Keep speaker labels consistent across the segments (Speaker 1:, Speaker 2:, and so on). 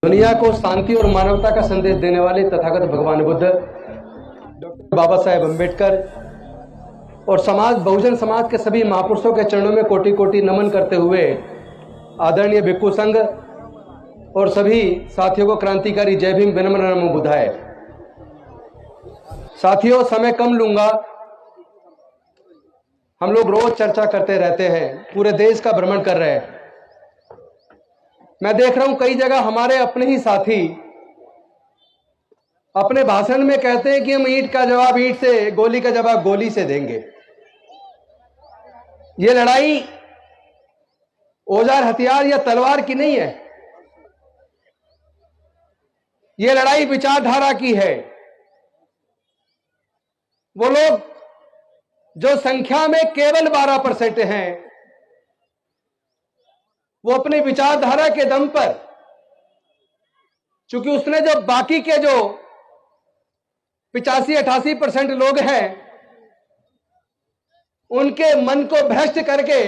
Speaker 1: दुनिया को शांति और मानवता का संदेश देने वाले तथागत भगवान बुद्ध डॉक्टर बाबा साहेब अम्बेडकर और बहुजन समाज के सभी महापुरुषों के चरणों में कोटि कोटि नमन करते हुए आदरणीय भिक्खु संघ और सभी साथियों को क्रांतिकारी जय भीम विनम्र नमो बुद्धाय। साथियों, समय कम लूंगा। हम लोग रोज चर्चा करते रहते हैं, पूरे देश का भ्रमण कर रहे हैं। मैं देख रहा हूं कई जगह हमारे अपने ही साथी अपने भाषण में कहते हैं कि हम ईंट का जवाब ईंट से, गोली का जवाब गोली से देंगे। ये लड़ाई औजार हथियार या तलवार की नहीं है, ये लड़ाई विचारधारा की है। वो लोग जो संख्या में केवल 12% हैं, वो अपनी विचारधारा के दम पर, चूंकि उसने जो बाकी के जो 85-88% लोग हैं उनके मन को भ्रष्ट करके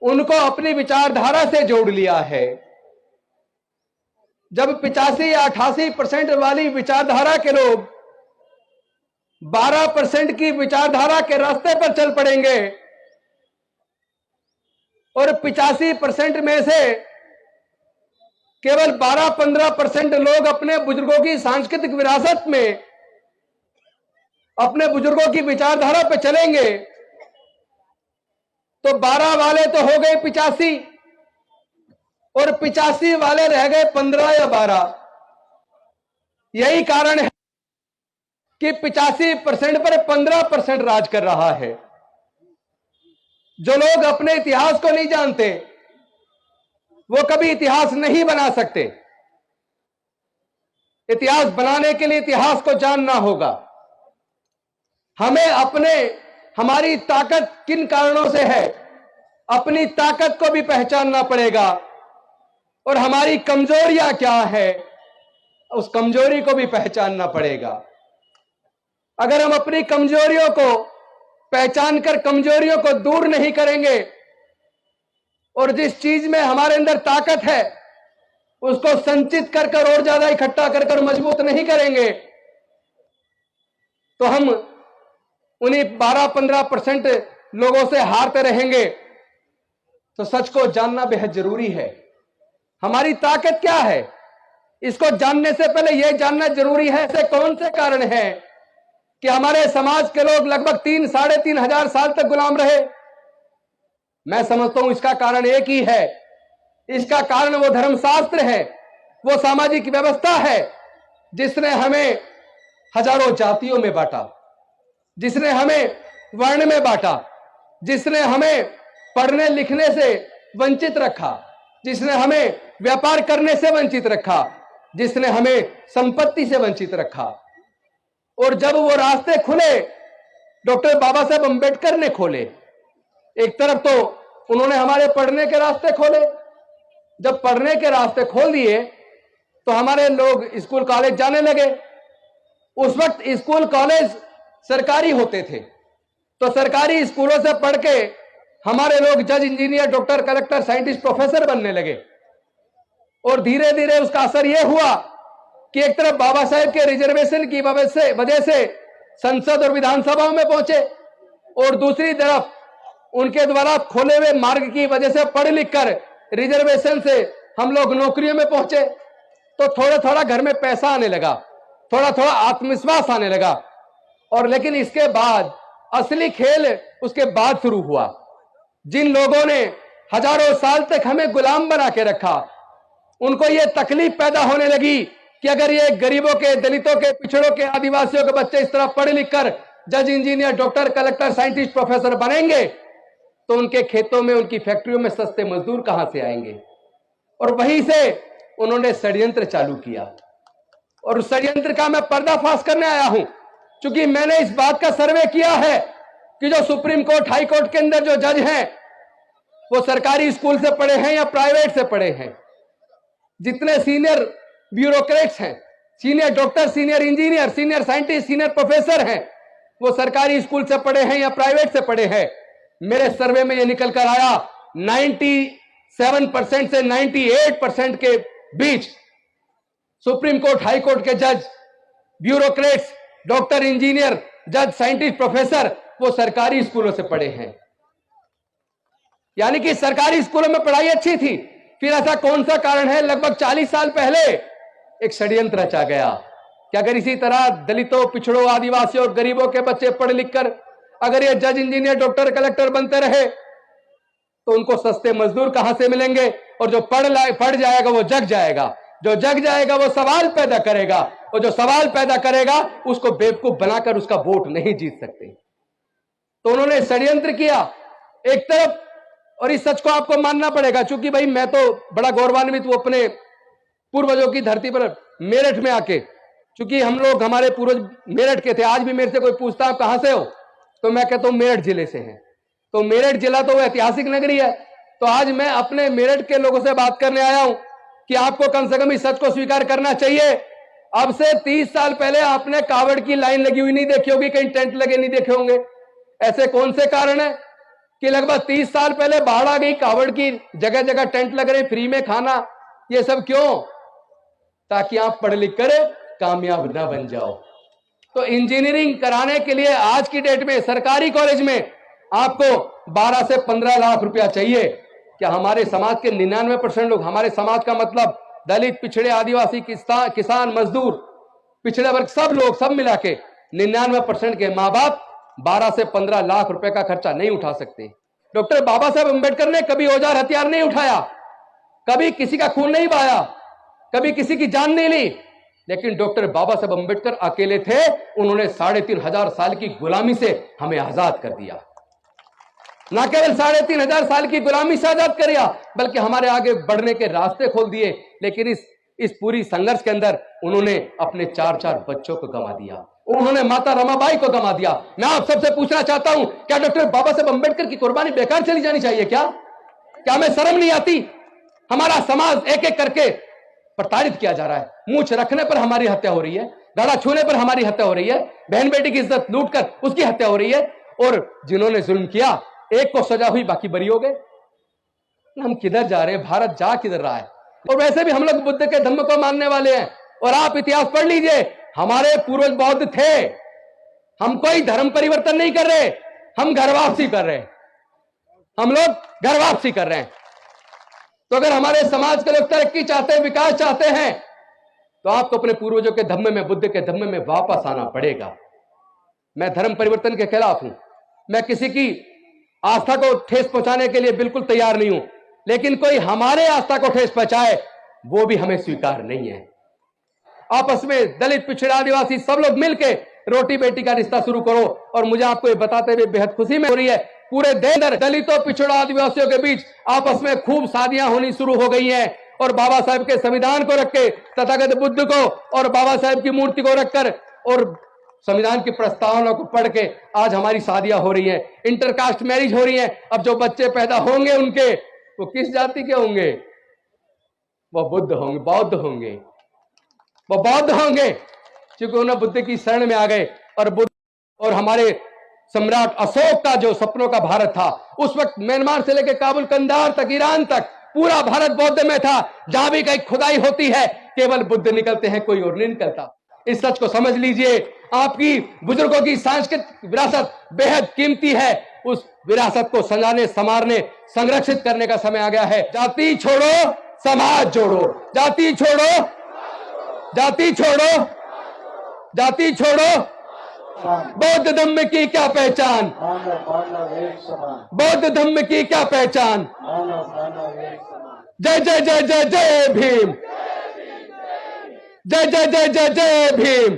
Speaker 1: उनको अपनी विचारधारा से जोड़ लिया है। जब 85 या 88% वाली विचारधारा के लोग 12% की विचारधारा के रास्ते पर चल पड़ेंगे और 85% में से केवल 12-15% लोग अपने बुजुर्गों की सांस्कृतिक विरासत में, अपने बुजुर्गों की विचारधारा पर चलेंगे, तो 12 वाले तो हो गए 85 और 85 वाले रह गए 15 या 12। यही कारण है कि 85% पर 15% राज कर रहा है। जो लोग अपने इतिहास को नहीं जानते वो कभी इतिहास नहीं बना सकते। इतिहास बनाने के लिए इतिहास को जानना होगा। हमें हमारी ताकत किन कारणों से है, अपनी ताकत को भी पहचानना पड़ेगा और हमारी कमजोरियां क्या है, उस कमजोरी को भी पहचानना पड़ेगा। अगर हम अपनी कमजोरियों को पहचान कर कमजोरियों को दूर नहीं करेंगे और जिस चीज में हमारे अंदर ताकत है उसको संचित कर और ज्यादा इकट्ठा कर मजबूत नहीं करेंगे, तो हम उन्हीं 12-15% लोगों से हारते रहेंगे। तो सच को जानना बेहद जरूरी है। हमारी ताकत क्या है, इसको जानने से पहले यह जानना जरूरी है ऐसे कौन से कारण है कि हमारे समाज के लोग लगभग 3-3.5 हजार साल तक गुलाम रहे। मैं समझता हूं इसका कारण एक ही है। इसका कारण वो धर्मशास्त्र है, वो सामाजिक व्यवस्था है जिसने हमें हजारों जातियों में बांटा, जिसने हमें वर्ण में बांटा, जिसने हमें पढ़ने लिखने से वंचित रखा, जिसने हमें व्यापार करने से वंचित रखा, जिसने हमें संपत्ति से वंचित रखा। और जब वो रास्ते खुले, डॉक्टर बाबा साहेब अम्बेडकर ने खोले। एक तरफ तो उन्होंने हमारे पढ़ने के रास्ते खोले, जब पढ़ने के रास्ते खोल दिए तो हमारे लोग स्कूल कॉलेज जाने लगे। उस वक्त स्कूल कॉलेज सरकारी होते थे, तो सरकारी स्कूलों से पढ़ के हमारे लोग जज, engineer, doctor, collector, scientist, professor बनने लगे। और धीरे धीरे उसका असर यह हुआ कि एक तरफ बाबा साहेब के रिजर्वेशन की वजह से संसद और विधानसभाओं में पहुंचे और दूसरी तरफ उनके द्वारा खोले हुए मार्ग की वजह से पढ़ लिख कर रिजर्वेशन से हम लोग नौकरियों में पहुंचे। तो थोड़ा थोड़ा घर में पैसा आने लगा, थोड़ा थोड़ा आत्मविश्वास आने लगा। और लेकिन इसके बाद असली खेल उसके बाद शुरू हुआ। जिन लोगों ने हजारों साल तक हमें गुलाम बना के रखा, उनको यह तकलीफ पैदा होने लगी कि अगर ये गरीबों के, दलितों के, पिछड़ों के, आदिवासियों के बच्चे इस तरह पढ़ लिख कर जज, engineer, doctor, collector, scientist, professor बनेंगे तो उनके खेतों में, उनकी फैक्ट्रियों में सस्ते मजदूर कहां से आएंगे। और वहीं से उन्होंने षड्यंत्र चालू किया और उस षड्यंत्र का मैं पर्दाफाश करने आया हूं। क्योंकि मैंने इस बात का सर्वे किया है कि जो सुप्रीम कोर्ट, हाई कोर्ट के अंदर जो जज हैं वो सरकारी स्कूल से पढ़े हैं या प्राइवेट से पढ़े हैं। जितने सीनियर ब्यूरोक्रेट्स हैं, senior doctor, senior engineer, senior scientist, senior professor हैं, वो सरकारी स्कूल से पढ़े हैं या प्राइवेट से पढ़े हैं। मेरे सर्वे में यह निकल कर आया 97% से 98% के बीच सुप्रीम कोर्ट, हाई कोर्ट के जज, ब्यूरोक्रेट्स, डॉक्टर, इंजीनियर, जज, साइंटिस्ट, प्रोफेसर, वो सरकारी स्कूलों से पढ़े हैं। यानी कि सरकारी स्कूलों में पढ़ाई अच्छी थी। फिर ऐसा कौन सा कारण है, लगभग 40 साल पहले एक षड्यंत्र रचा गया कि अगर इसी तरह दलितों, पिछड़ों, आदिवासियों और गरीबों के बच्चे पढ़ लिख कर अगर ये जज, इंजीनियर, डॉक्टर, कलेक्टर बनते रहे तो उनको सस्ते मजदूर कहां से मिलेंगे, और जो पढ़ जाएगा वो जग जाएगा, जो जग जाएगा वो सवाल पैदा करेगा, और जो सवाल पैदा करेगा उसको बेवकूफ बनाकर उसका वोट नहीं जीत सकते। तो उन्होंने षड्यंत्र किया एक तरफ, और इस सच को आपको मानना पड़ेगा। चूंकि भाई मैं तो बड़ा गौरवान्वित हूं अपने पूर्वजों की धरती पर मेरठ में आके, चूंकि हम लोग, हमारे पूर्वज मेरठ के थे। आज भी मेरे से कोई पूछता है आप कहां से हो, तो मैं कहता हूं मेरठ जिले से हैं। तो मेरठ जिला तो वो ऐतिहासिक नगरी है। तो आज मैं अपने मेरठ के लोगों से बात करने आया हूं कि आपको कम से कम इस सच को स्वीकार करना चाहिए। अब से 30 साल पहले आपने कावड़ की लाइन लगी हुई नहीं देखी होगी, कहीं टेंट लगे नहीं देखे होंगे। ऐसे कौन से कारण है कि लगभग 30 साल पहले बाढ़ आ गई, कावड़ की जगह जगह टेंट लग रहे, फ्री में खाना, ये सब क्यों? ताकि आप पढ़ लिख कर कामयाब ना बन जाओ। तो इंजीनियरिंग कराने के लिए आज की डेट में सरकारी कॉलेज में आपको 12 से 15 लाख रुपया चाहिए। क्या हमारे समाज के 99% लोग, हमारे समाज का मतलब दलित, पिछड़े, आदिवासी, किसान, मजदूर, पिछड़े वर्ग, सब लोग, सब मिला के 99% के मां बाप 12 से 15 लाख रुपए का खर्चा नहीं उठा सकते। डॉक्टर बाबा साहब अंबेडकर ने कभी औजार हथियार नहीं उठाया, कभी किसी का खून नहीं बहाया, कभी किसी की जान नहीं ली, लेकिन डॉक्टर बाबा साहब अंबेडकर अकेले थे। उन्होंने 3500 साल की गुलामी से हमें आजाद कर दिया। ना केवल 3500 साल की गुलामी से आजाद कर दिया, बल्कि हमारे आगे बढ़ने के रास्ते खोल दिए। लेकिन इस पूरी संघर्ष के अंदर उन्होंने अपने 4 बच्चों को गंवा दिया, उन्होंने माता रमाबाई को गंवा दिया। मैं आप सबसे पूछना चाहता हूं, क्या डॉक्टर बाबा साहब अंबेडकर की कुर्बानी बेकार चली जानी चाहिए? क्या हमें शर्म नहीं आती? हमारा समाज एक एक करके प्रताड़ित किया जा रहा है। मूंछ रखने पर हमारी हत्या हो रही है, गला छूने पर हमारी हत्या हो रही है, बहन बेटी की इज्जत लूटकर उसकी हत्या हो रही है, और जिन्होंने जुल्म किया एक को सजा हुई, बाकी बरी हो गए। हम किधर जा रहे हैं? भारत जा किधर रहा है? और वैसे भी हम लोग बुद्ध के धम्म को मानने वाले हैं। और आप इतिहास पढ़ लीजिए, हमारे पूर्वज बौद्ध थे। हम कोई धर्म परिवर्तन नहीं कर रहे, हम घर वापसी कर रहे हैं। हम लोग घर वापसी कर रहे हैं। तो अगर हमारे समाज के लोग तरक्की चाहते हैं, विकास चाहते हैं, तो आपको अपने पूर्वजों के धम्म में, बुद्ध के धम्म में वापस आना पड़ेगा। मैं धर्म परिवर्तन के खिलाफ हूं, मैं किसी की आस्था को ठेस पहुंचाने के लिए बिल्कुल तैयार नहीं हूं, लेकिन कोई हमारे आस्था को ठेस पहुंचाए वो भी हमें स्वीकार नहीं है। आपस में दलित, पिछड़े, आदिवासी सब लोग मिलके रोटी बेटी का रिश्ता शुरू करो। और मुझे आपको ये बताते हुए बेहद खुशी में हो रही है, पूरे देश में दलितों, पिछड़ों, आदिवासियों के बीच आपस में खूब शादियां होनी शुरू हो गई हैं। और बाबा साहब के संविधान को रख के, तथागत बुद्ध को और बाबा साहब की मूर्ति को रखकर और संविधान की प्रस्तावना को पढ़ के आज हमारी शादियां हो रही हैं, इंटरकास्ट मैरिज हो रही है। अब जो बच्चे पैदा होंगे उनके, वो किस जाति के होंगे? वो बुद्ध होंगे, बौद्ध होंगे, वो बौद्ध होंगे, क्योंकि उन्हें बुद्ध की शरण में आ गए। और बुद्ध और हमारे सम्राट अशोक का जो सपनों का भारत था, उस वक्त म्यांमार से लेकर काबुल, कंधार तक, ईरान तक पूरा भारत बौद्ध में था। जहां भी कहीं खुदाई होती है केवल बुद्ध निकलते हैं, कोई और नहीं निकलता। इस सच को समझ लीजिए। आपकी बुजुर्गों की सांस्कृतिक विरासत बेहद कीमती है। उस विरासत को सजाने, संवारने, संरक्षित करने का समय आ गया है। जाति छोड़ो, समाज जोड़ो। जाति छोड़ो, जाति छोड़ो, जाति छोड़ो। बौद्ध धम्म की क्या पहचान? बौद्ध धम्म की क्या पहचान? जय जय जय जय जय भीम, जय जय जय जय जय भीम।